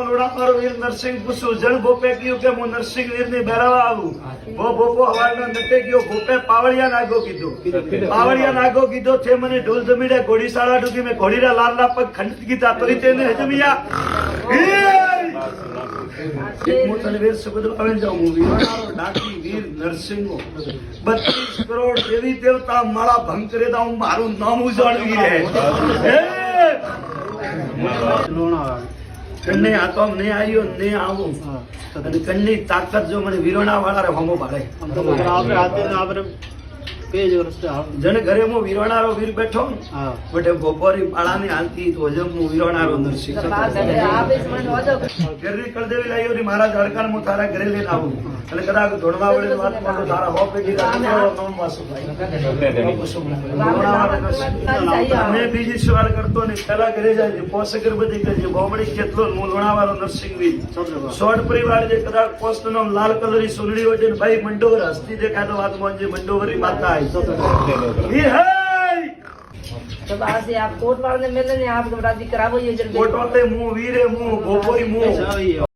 લોડા મારો વીર નરસિંહ પૂછું જણ ભોપે કીધું કે હું નરસિંહ વીર ની બેરાવા આવું ભોપો હવારના નટે ગયો ભોપે પાવળિયા નાગો કીધું પાવળિયા નાગો કીધો છે મને ઢોલ જમીડે ઘોડી સાળા ડૂકી મેં ઘોડીના લાલના પગ ખંડિત કીધા તરી તેને હજમિયા વીર સુભદ્ર આવે જાઉં હું વીરવાળો ડાકી વીર નરસિંહ 32 કરોડ દેવી દેવતા માળા ભંગ કરે તો હું મારું નામ ઉજાળવી રહે કન્ને આ તો નહીં આવ્યો ને આવું અને કન્ની તાકાત જો મને વીરોણા વાળા રે હોમો પાડે જણ ઘરે હું વીરોણારો વીર બેઠો બટે બપોરી બાળાની હાલતી તો હજમ હું વીરોણારો નરસિંહ ઘરની કળદેવી લાવ્યો ને મારા ઝાડકાન હું તારા ઘરે લઈને આવું અને કદાચ ધોળવા વડે વાત કરો તારા હો પેટી મેં બીજી સવાલ કરતો ને પેલા ઘરે જાય પોસ અગરબત્તી કરજે બોમડી કેટલો હું લોણાવાળો નરસિંહ વીર સોડ પરિવાર જે કદાચ પોસ્ટ નો લાલ કલરની સુરડી હોય છે ભાઈ મંડોવર હસ્તી દેખાય તો વાત મોંજે મંડોવરી માતા तो आज से आप कोट वाले मिलने आप राजी करावो ये कोट वाले मुंह वीरे मुंह गोपोई मुंह